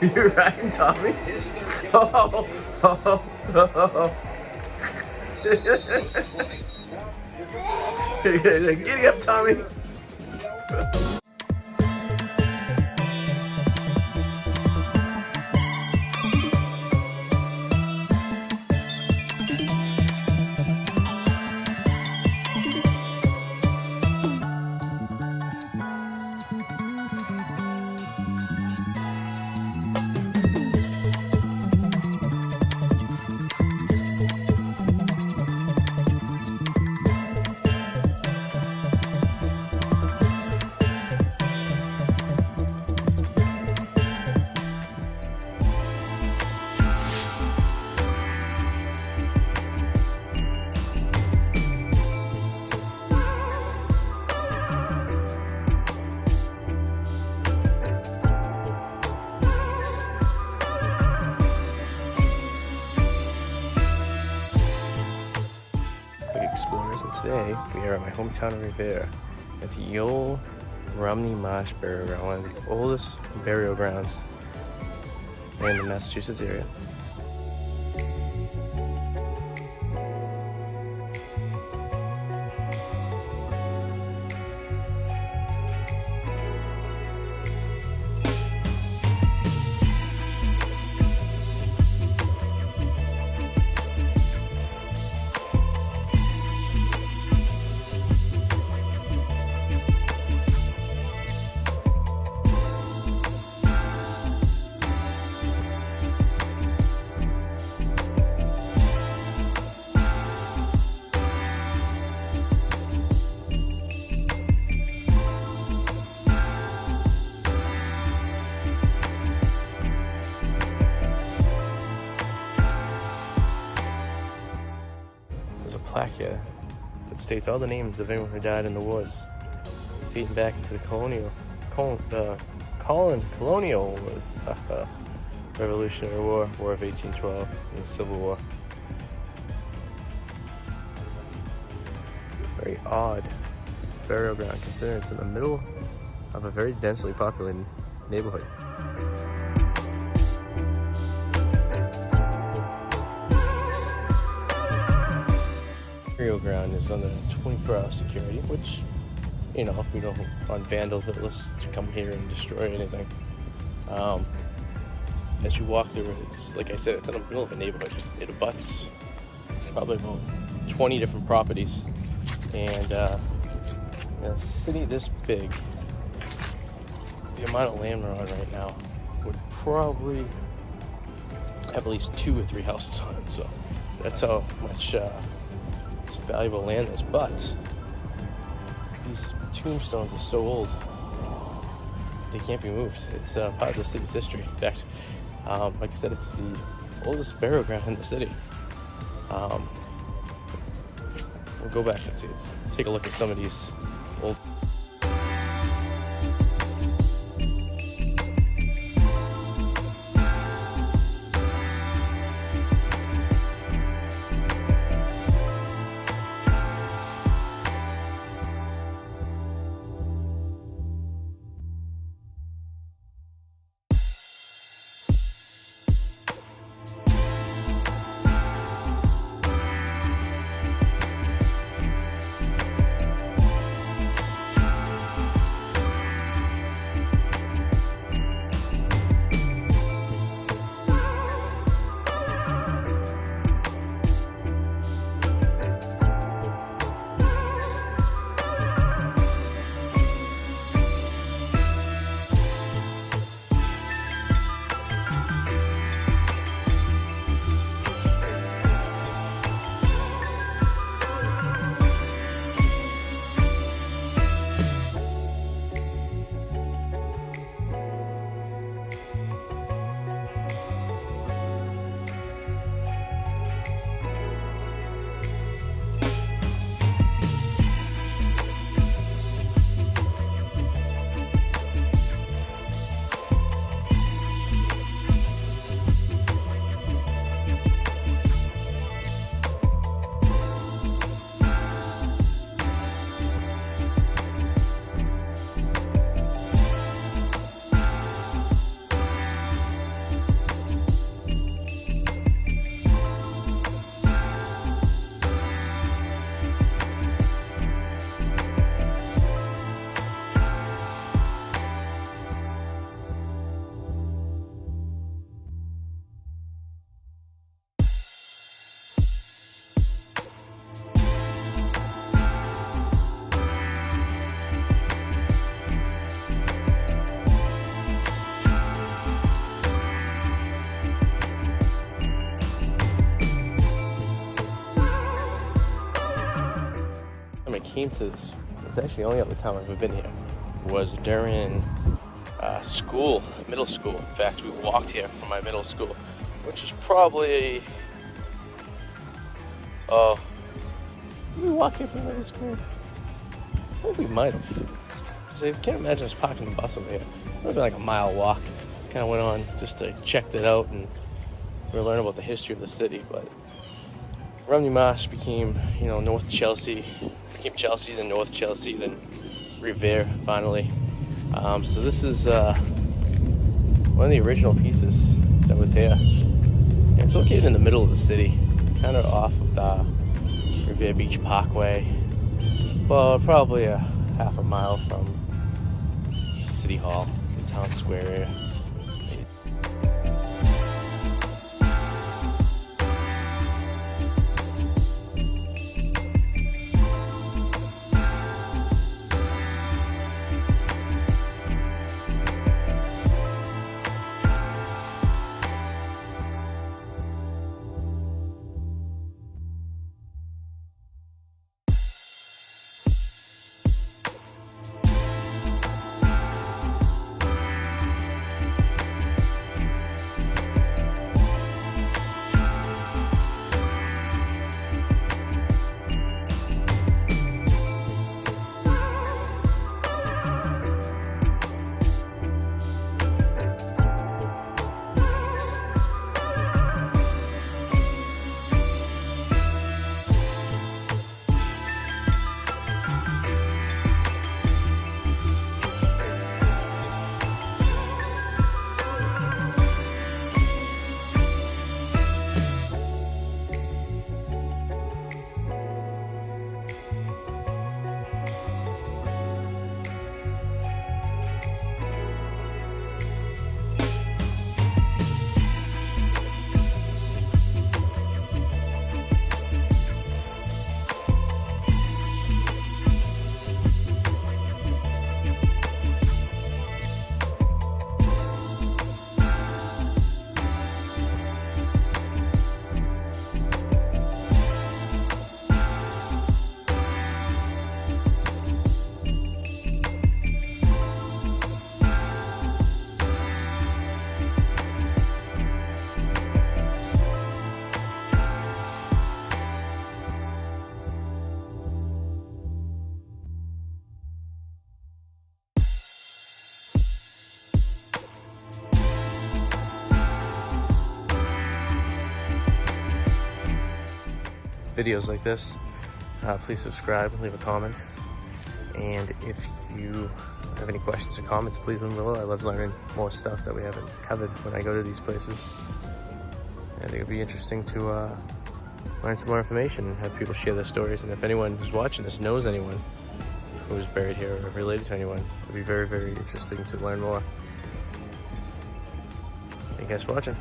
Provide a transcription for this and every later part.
You're riding Tommy? Oh, oh, oh. Giddy up, Tommy. Explorers, and today we are at my hometown of Revere at the old Rumney Marsh burial ground, one of the oldest burial grounds in the Massachusetts area. Plaque here that states all the names of anyone who died in the wars, dating back into the colonial wars, Revolutionary War, War of 1812, and the Civil War. It's a very odd burial ground considering it's in the middle of a very densely populated neighborhood. Burial ground is under 24-hour security, which, you know, we don't want vandals to come here and destroy anything. As you walk through it, it's like I said, it's in the middle of a neighborhood. It abuts probably about 20 different properties, and in a city this big, the amount of land we're on right now would probably have at least 2 or 3 houses on it. So that's how much valuable land is. But these tombstones are so old they can't be moved. It's part of the city's history. In fact, like I said, it's the oldest burial ground in the city. We'll go back and see. Let's take a look at some of these old. to this, it's actually the only other time I've ever been here, was during school, middle school. In fact, we walked here from my middle school, which is probably, did we walk here from middle school? I think we might have. I can't imagine us parking the bus over here. It would have been like a mile walk. Kind of went on just to check it out and learn about the history of the city. But Rumney Marsh became, North Chelsea, became Chelsea, then North Chelsea, then Revere finally. So this is one of the original pieces that was here. And it's located in the middle of the city, kind of off of the Revere Beach Parkway. Well, probably a half a mile from City Hall, the town square area. Videos like this, please subscribe and leave a comment. And if you have any questions or comments, please leave them below. I love learning more stuff that we haven't covered when I go to these places. I think it'd be interesting to learn some more information and have people share their stories. And if anyone who's watching this knows anyone who is buried here or related to anyone, it'd be very, very interesting to learn more. Thank you guys for watching.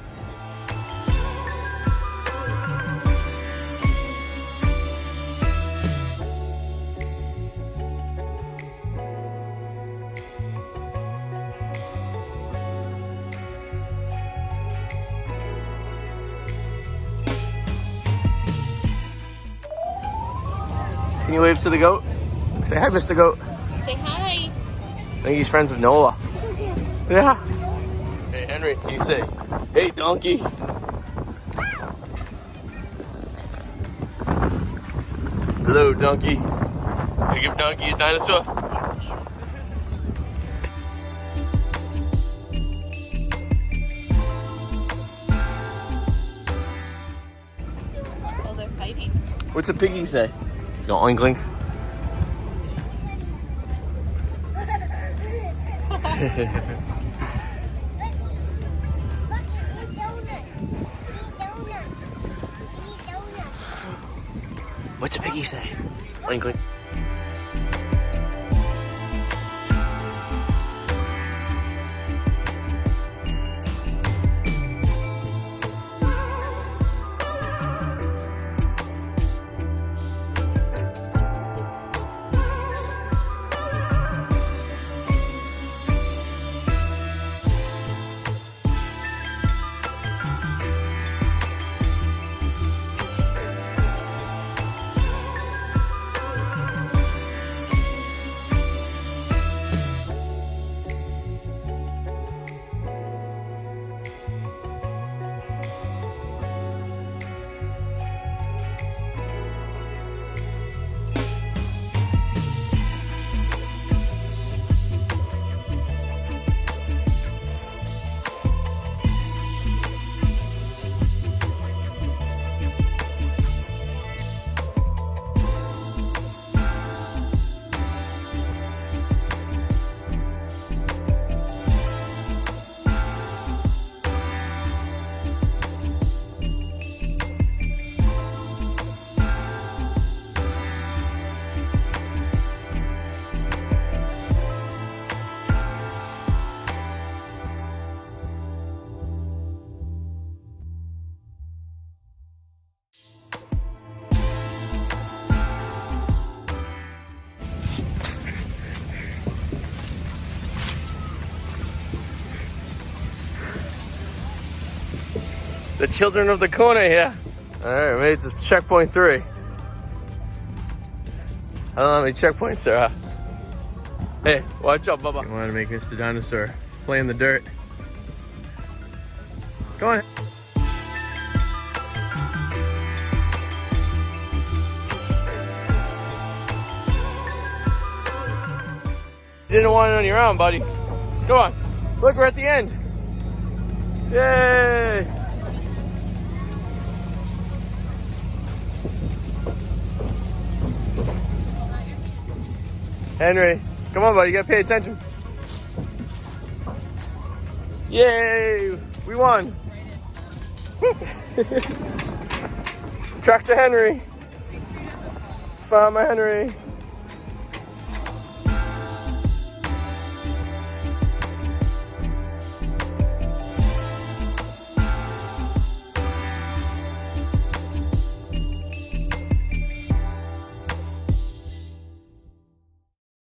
Can you wave to the goat? Say hi, Mr. Goat. Say hi. I think he's friends with Nola. Yeah. Hey, Henry, can you say, hey, donkey? Hello, donkey. Can you give donkey a dinosaur? Oh, they're fighting. What's a piggy say? He's going oink oink. What's a piggy say? Oink oink. The children of the corner here. All right, we made it to checkpoint 3. I don't know how many checkpoints there are. Hey, watch out, Bubba. I wanted to make Mr. Dinosaur play in the dirt. Go on. You didn't want it on your own, buddy. Come on. Look, we're at the end. Yay! Henry, come on, buddy. You gotta pay attention. Yay! We won. Tractor Henry. Farmer Henry.